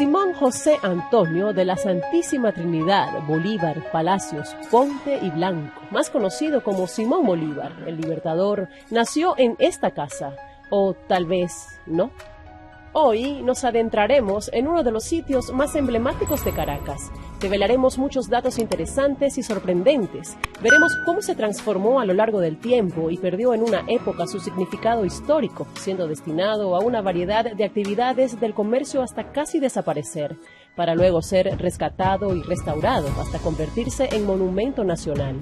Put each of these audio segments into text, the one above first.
Simón José Antonio de la Santísima Trinidad Bolívar Palacios Ponte y Blanco, más conocido como Simón Bolívar, el Libertador, nació en esta casa, o tal vez no. Hoy nos adentraremos en uno de los sitios más emblemáticos de Caracas. Develaremos muchos datos interesantes y sorprendentes. Veremos cómo se transformó a lo largo del tiempo y perdió en una época su significado histórico, siendo destinado a una variedad de actividades del comercio hasta casi desaparecer, para luego ser rescatado y restaurado hasta convertirse en monumento nacional.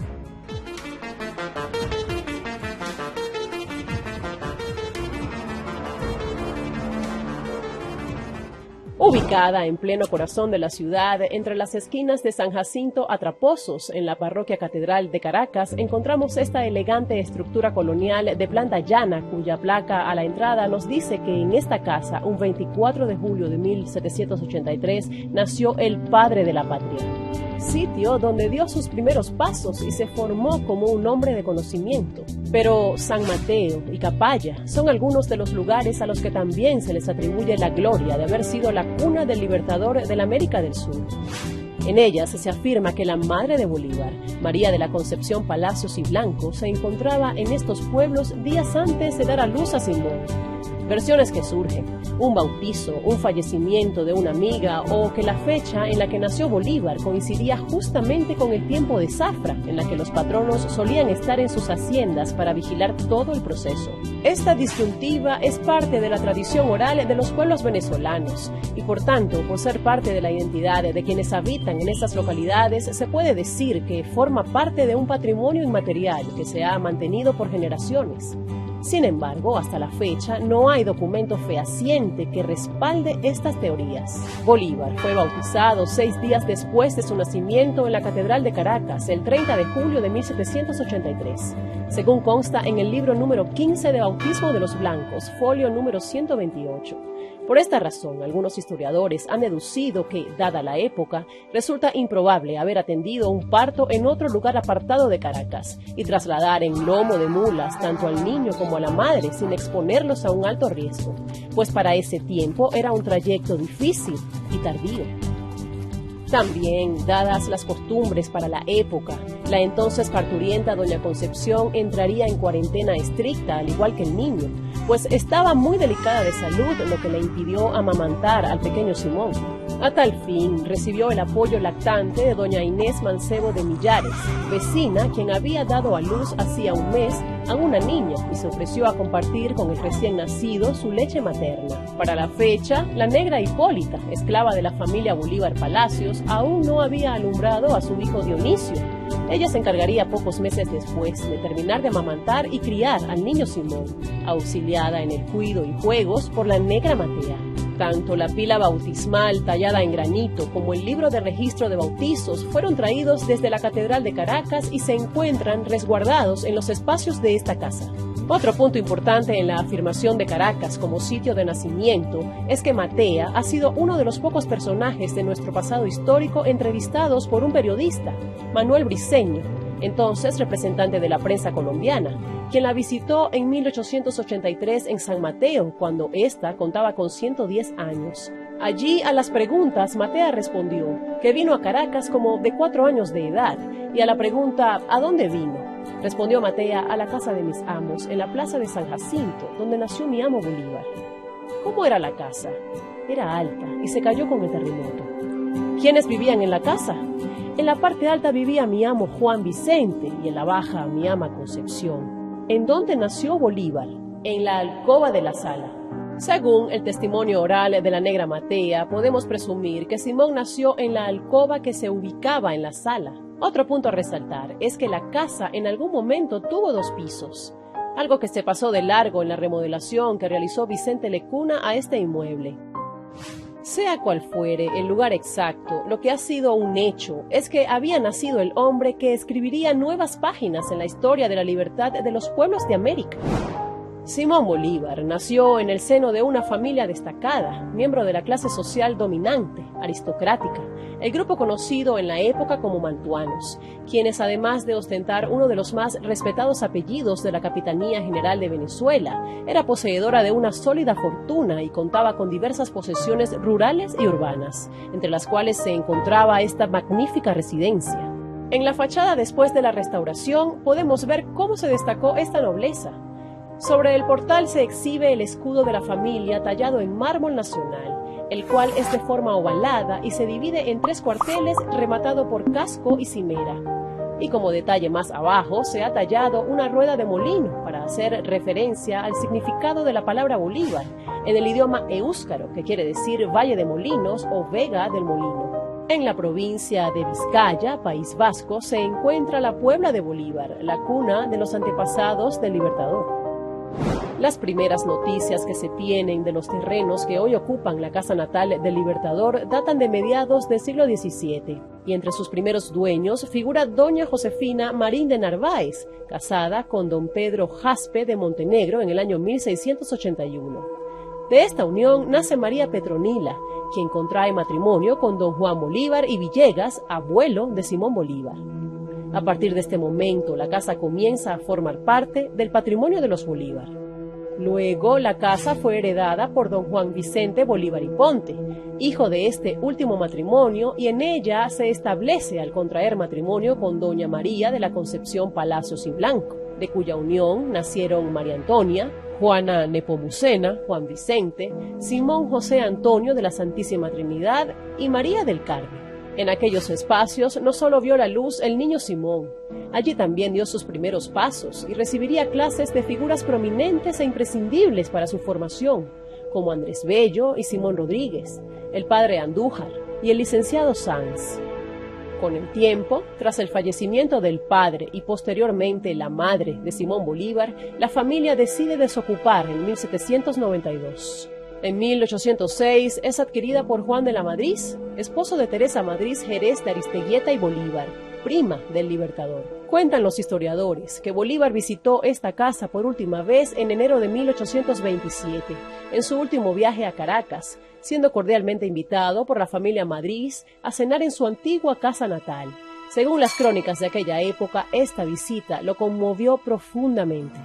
Ubicada en pleno corazón de la ciudad, entre las esquinas de San Jacinto a Traposos, en la parroquia Catedral de Caracas, encontramos esta elegante estructura colonial de planta llana, cuya placa a la entrada nos dice que en esta casa, un 24 de julio de 1783, nació el padre de la patria. Sitio donde dio sus primeros pasos y se formó como un hombre de conocimiento. Pero San Mateo y Capaya son algunos de los lugares a los que también se les atribuye la gloria de haber sido la cuna del libertador de la América del Sur. En ellas se afirma que la madre de Bolívar, María de la Concepción Palacios y Blanco, se encontraba en estos pueblos días antes de dar a luz a Simón. Versiones que surgen, un bautizo, un fallecimiento de una amiga o que la fecha en la que nació Bolívar coincidía justamente con el tiempo de zafra, en la que los patronos solían estar en sus haciendas para vigilar todo el proceso. Esta disyuntiva es parte de la tradición oral de los pueblos venezolanos y por tanto, por ser parte de la identidad de quienes habitan en estas localidades, se puede decir que forma parte de un patrimonio inmaterial que se ha mantenido por generaciones. Sin embargo, hasta la fecha no hay documento fehaciente que respalde estas teorías. Bolívar fue bautizado 6 días después de su nacimiento en la Catedral de Caracas, el 30 de julio de 1783, según consta en el libro número 15 de Bautismo de los Blancos, folio número 128. Por esta razón, algunos historiadores han deducido que, dada la época, resulta improbable haber atendido un parto en otro lugar apartado de Caracas y trasladar en lomo de mulas tanto al niño como a la madre sin exponerlos a un alto riesgo, pues para ese tiempo era un trayecto difícil y tardío. También, dadas las costumbres para la época, la entonces parturienta doña Concepción entraría en cuarentena estricta, al igual que el niño, pues estaba muy delicada de salud, lo que le impidió amamantar al pequeño Simón. A tal fin, recibió el apoyo lactante de doña Inés Mancebo de Millares, vecina quien había dado a luz hacía un mes a una niña y se ofreció a compartir con el recién nacido su leche materna. Para la fecha, la negra Hipólita, esclava de la familia Bolívar Palacios, aún no había alumbrado a su hijo Dionisio. Ella se encargaría pocos meses después de terminar de amamantar y criar al niño Simón, auxiliada en el cuido y juegos por la negra Matea. Tanto la pila bautismal tallada en granito como el libro de registro de bautizos fueron traídos desde la Catedral de Caracas y se encuentran resguardados en los espacios de esta casa. Otro punto importante en la afirmación de Caracas como sitio de nacimiento es que Matea ha sido uno de los pocos personajes de nuestro pasado histórico entrevistados por un periodista, Manuel Briceño, entonces representante de la prensa colombiana, quien la visitó en 1883 en San Mateo, cuando ésta contaba con 110 años. Allí, a las preguntas, Matea respondió que vino a Caracas como de 4 años de edad, y a la pregunta ¿a dónde vino?, respondió Matea: a la casa de mis amos, en la plaza de San Jacinto, donde nació mi amo Bolívar. ¿Cómo era la casa? Era alta y se cayó con el terremoto. ¿Quiénes vivían en la casa? En la parte alta vivía mi amo Juan Vicente y en la baja mi ama Concepción. ¿En dónde nació Bolívar? En la alcoba de la sala. Según el testimonio oral de la negra Matea, podemos presumir que Simón nació en la alcoba que se ubicaba en la sala. Otro punto a resaltar es que la casa en algún momento tuvo 2 pisos, algo que se pasó de largo en la remodelación que realizó Vicente Lecuna a este inmueble. Sea cual fuere el lugar exacto, lo que ha sido un hecho es que había nacido el hombre que escribiría nuevas páginas en la historia de la libertad de los pueblos de América. Simón Bolívar nació en el seno de una familia destacada, miembro de la clase social dominante, aristocrática, el grupo conocido en la época como mantuanos, quienes además de ostentar uno de los más respetados apellidos de la Capitanía General de Venezuela, era poseedora de una sólida fortuna y contaba con diversas posesiones rurales y urbanas, entre las cuales se encontraba esta magnífica residencia. En la fachada después de la restauración podemos ver cómo se destacó esta nobleza. Sobre el portal se exhibe el escudo de la familia tallado en mármol nacional, el cual es de forma ovalada y se divide en 3 cuarteles rematado por casco y cimera. Y como detalle más abajo se ha tallado una rueda de molino para hacer referencia al significado de la palabra Bolívar en el idioma eúscaro, que quiere decir Valle de Molinos o Vega del Molino. En la provincia de Vizcaya, País Vasco, se encuentra la Puebla de Bolívar, la cuna de los antepasados del Libertador. Las primeras noticias que se tienen de los terrenos que hoy ocupan la casa natal del Libertador datan de mediados del siglo XVII, y entre sus primeros dueños figura doña Josefina Marín de Narváez, casada con don Pedro Jaspe de Montenegro en el año 1681. De esta unión nace María Petronila, quien contrae matrimonio con don Juan Bolívar y Villegas, abuelo de Simón Bolívar. A partir de este momento, la casa comienza a formar parte del patrimonio de los Bolívar. Luego, la casa fue heredada por don Juan Vicente Bolívar y Ponte, hijo de este último matrimonio, y en ella se establece al contraer matrimonio con doña María de la Concepción Palacios y Blanco, de cuya unión nacieron María Antonia, Juana Nepomucena, Juan Vicente, Simón José Antonio de la Santísima Trinidad y María del Carmen. En aquellos espacios no solo vio la luz el niño Simón, allí también dio sus primeros pasos y recibiría clases de figuras prominentes e imprescindibles para su formación, como Andrés Bello y Simón Rodríguez, el padre Andújar y el licenciado Sanz. Con el tiempo, tras el fallecimiento del padre y posteriormente la madre de Simón Bolívar, la familia decide desocupar en 1792. En 1806 es adquirida por Juan de la Madrid, esposo de Teresa Madrid Jerez de Aristeguieta y Bolívar, prima del Libertador. Cuentan los historiadores que Bolívar visitó esta casa por última vez en enero de 1827, en su último viaje a Caracas, siendo cordialmente invitado por la familia Madrid a cenar en su antigua casa natal. Según las crónicas de aquella época, esta visita lo conmovió profundamente.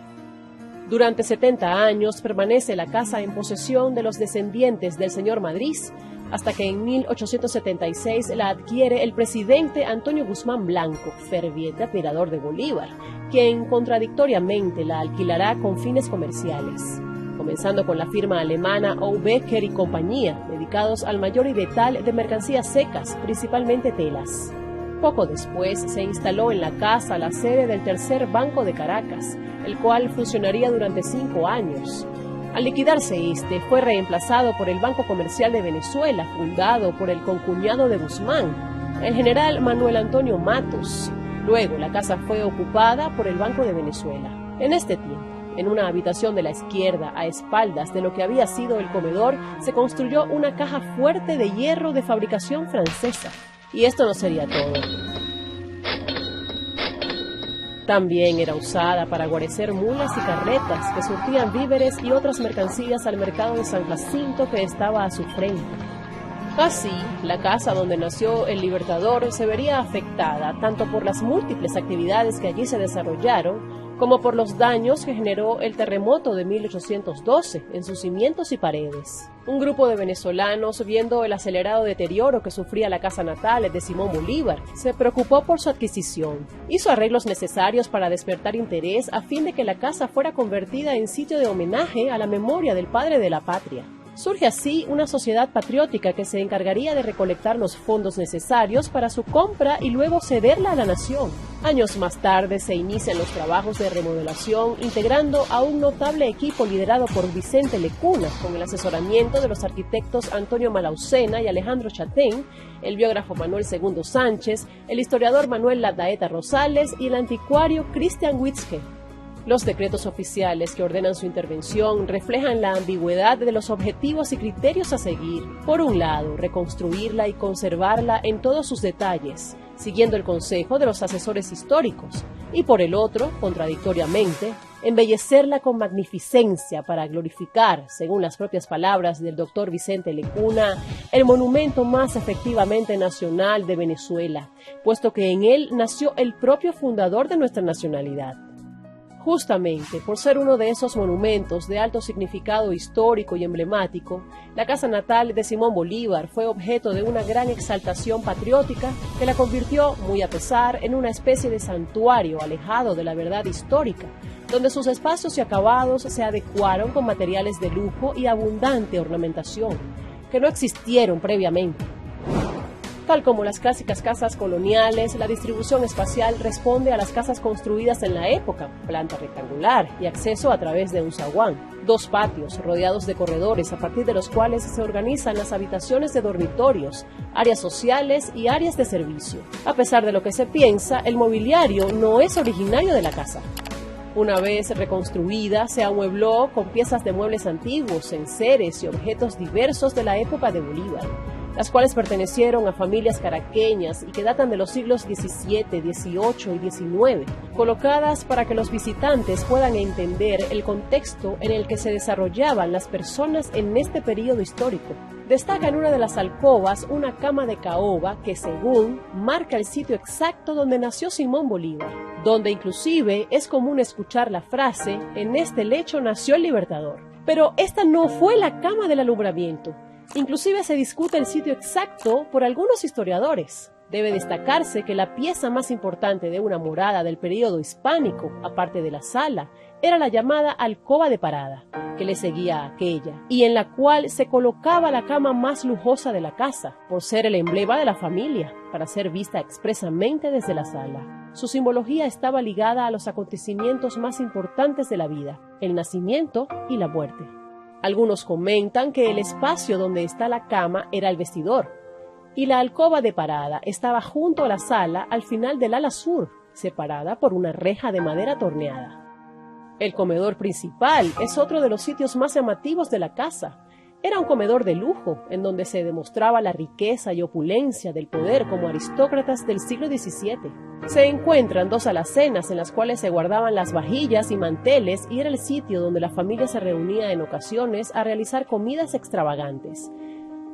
Durante 70 años permanece la casa en posesión de los descendientes del señor Madrid, hasta que en 1876 la adquiere el presidente Antonio Guzmán Blanco, ferviente admirador de Bolívar, quien contradictoriamente la alquilará con fines comerciales, comenzando con la firma alemana O. Becker y compañía, dedicados al mayor y detal de mercancías secas, principalmente telas. Poco después se instaló en la casa la sede del Tercer Banco de Caracas, el cual funcionaría durante 5 años. Al liquidarse este, fue reemplazado por el Banco Comercial de Venezuela, fundado por el concuñado de Guzmán, el general Manuel Antonio Matos. Luego, la casa fue ocupada por el Banco de Venezuela. En este tiempo, en una habitación de la izquierda, a espaldas de lo que había sido el comedor, se construyó una caja fuerte de hierro de fabricación francesa. Y esto no sería todo. También era usada para guarecer mulas y carretas que surtían víveres y otras mercancías al mercado de San Jacinto que estaba a su frente. Así, la casa donde nació el Libertador se vería afectada tanto por las múltiples actividades que allí se desarrollaron, como por los daños que generó el terremoto de 1812 en sus cimientos y paredes. Un grupo de venezolanos, viendo el acelerado deterioro que sufría la casa natal de Simón Bolívar, se preocupó por su adquisición. Hizo arreglos necesarios para despertar interés a fin de que la casa fuera convertida en sitio de homenaje a la memoria del padre de la patria. Surge así una sociedad patriótica que se encargaría de recolectar los fondos necesarios para su compra y luego cederla a la nación. Años más tarde se inician los trabajos de remodelación, integrando a un notable equipo liderado por Vicente Lecuna, con el asesoramiento de los arquitectos Antonio Malaucena y Alejandro Chatén, el biógrafo Manuel II Sánchez, el historiador Manuel Ladaeta Rosales y el anticuario Christian Witzke. Los decretos oficiales que ordenan su intervención reflejan la ambigüedad de los objetivos y criterios a seguir. Por un lado, reconstruirla y conservarla en todos sus detalles, siguiendo el consejo de los asesores históricos, y por el otro, contradictoriamente, embellecerla con magnificencia para glorificar, según las propias palabras del doctor Vicente Lecuna, el monumento más efectivamente nacional de Venezuela, puesto que en él nació el propio fundador de nuestra nacionalidad. Justamente por ser uno de esos monumentos de alto significado histórico y emblemático, la casa natal de Simón Bolívar fue objeto de una gran exaltación patriótica que la convirtió, muy a pesar, en una especie de santuario alejado de la verdad histórica, donde sus espacios y acabados se adecuaron con materiales de lujo y abundante ornamentación, que no existieron previamente. Tal como las clásicas casas coloniales, la distribución espacial responde a las casas construidas en la época, planta rectangular y acceso a través de un zaguán, 2 patios rodeados de corredores a partir de los cuales se organizan las habitaciones de dormitorios, áreas sociales y áreas de servicio. A pesar de lo que se piensa, el mobiliario no es originario de la casa. Una vez reconstruida, se amuebló con piezas de muebles antiguos, enseres y objetos diversos de la época de Bolívar, las cuales pertenecieron a familias caraqueñas y que datan de los siglos XVII, XVIII y XIX, colocadas para que los visitantes puedan entender el contexto en el que se desarrollaban las personas en este periodo histórico. Destaca en una de las alcobas una cama de caoba que, según, marca el sitio exacto donde nació Simón Bolívar, donde inclusive es común escuchar la frase: en este lecho nació el Libertador. Pero esta no fue la cama del alumbramiento. Inclusive se discute el sitio exacto por algunos historiadores. Debe destacarse que la pieza más importante de una morada del período hispánico, aparte de la sala, era la llamada alcoba de parada, que le seguía a aquella, y en la cual se colocaba la cama más lujosa de la casa, por ser el emblema de la familia, para ser vista expresamente desde la sala. Su simbología estaba ligada a los acontecimientos más importantes de la vida, el nacimiento y la muerte. Algunos comentan que el espacio donde está la cama era el vestidor, y la alcoba de parada estaba junto a la sala al final del ala sur, separada por una reja de madera torneada. El comedor principal es otro de los sitios más llamativos de la casa. Era un comedor de lujo, en donde se demostraba la riqueza y opulencia del poder como aristócratas del siglo XVII. Se encuentran 2 alacenas en las cuales se guardaban las vajillas y manteles, y era el sitio donde la familia se reunía en ocasiones a realizar comidas extravagantes.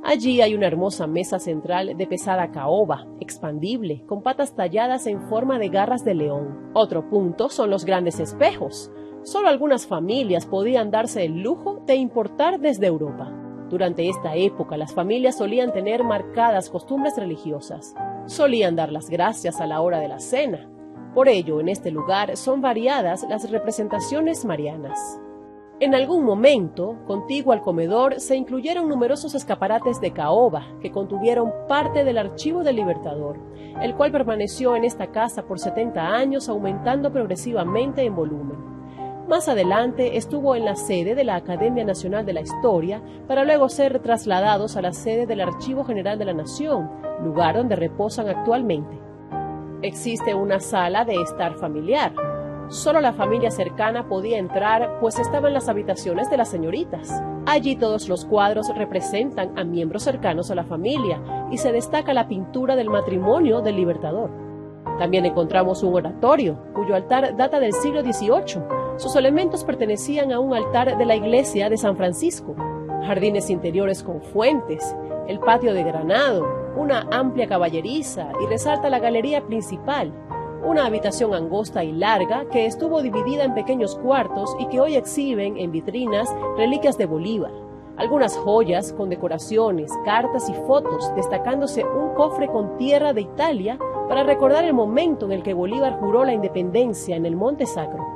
Allí hay una hermosa mesa central de pesada caoba, expandible, con patas talladas en forma de garras de león. Otro punto son los grandes espejos. Solo algunas familias podían darse el lujo de importar desde Europa. Durante esta época, las familias solían tener marcadas costumbres religiosas. Solían dar las gracias a la hora de la cena. Por ello, en este lugar son variadas las representaciones marianas. En algún momento, contiguo al comedor, se incluyeron numerosos escaparates de caoba que contuvieron parte del archivo del Libertador, el cual permaneció en esta casa por 70 años, aumentando progresivamente en volumen. Más adelante estuvo en la sede de la Academia Nacional de la Historia, para luego ser trasladados a la sede del Archivo General de la Nación, lugar donde reposan actualmente. Existe una sala de estar familiar. Solo la familia cercana podía entrar, pues estaban las habitaciones de las señoritas. Allí todos los cuadros representan a miembros cercanos a la familia y se destaca la pintura del matrimonio del Libertador. También encontramos un oratorio, cuyo altar data del siglo XVIII. Sus elementos pertenecían a un altar de la iglesia de San Francisco. Jardines interiores con fuentes, el patio de granado, una amplia caballeriza y resalta la galería principal, una habitación angosta y larga que estuvo dividida en pequeños cuartos y que hoy exhiben en vitrinas reliquias de Bolívar, algunas joyas con decoraciones, cartas y fotos, destacándose un cofre con tierra de Italia para recordar el momento en el que Bolívar juró la independencia en el Monte Sacro,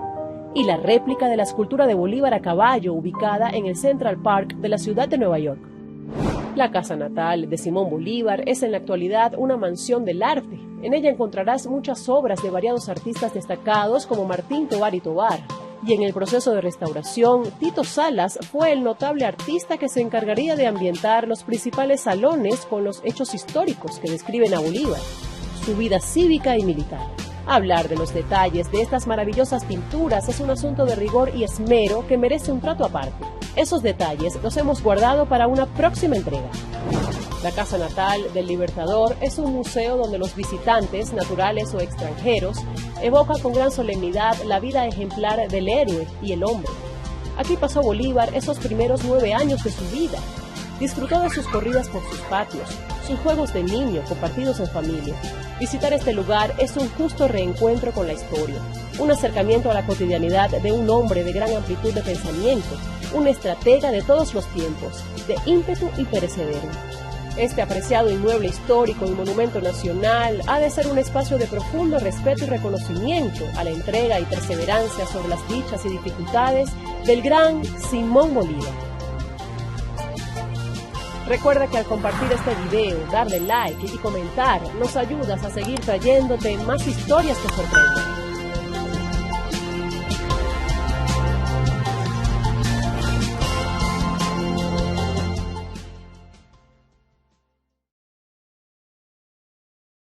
y la réplica de la escultura de Bolívar a caballo ubicada en el Central Park de la ciudad de Nueva York. La casa natal de Simón Bolívar es en la actualidad una mansión del arte. En ella encontrarás muchas obras de variados artistas destacados como Martín Tovar y Tovar. Y en el proceso de restauración, Tito Salas fue el notable artista que se encargaría de ambientar los principales salones con los hechos históricos que describen a Bolívar, su vida cívica y militar. Hablar de los detalles de estas maravillosas pinturas es un asunto de rigor y esmero que merece un trato aparte. Esos detalles los hemos guardado para una próxima entrega. La casa natal del Libertador es un museo donde los visitantes, naturales o extranjeros, evocan con gran solemnidad la vida ejemplar del héroe y el hombre. Aquí pasó Bolívar esos primeros 9 años de su vida. Disfrutó de sus corridas por sus patios, sus juegos de niño compartidos en familia. Visitar este lugar es un justo reencuentro con la historia, un acercamiento a la cotidianidad de un hombre de gran amplitud de pensamiento, un estratega de todos los tiempos, de ímpetu y perecedero. Este apreciado inmueble histórico y monumento nacional ha de ser un espacio de profundo respeto y reconocimiento a la entrega y perseverancia sobre las dichas y dificultades del gran Simón Bolívar. Recuerda que al compartir este video, darle like y comentar, nos ayudas a seguir trayéndote más historias que sorprenden.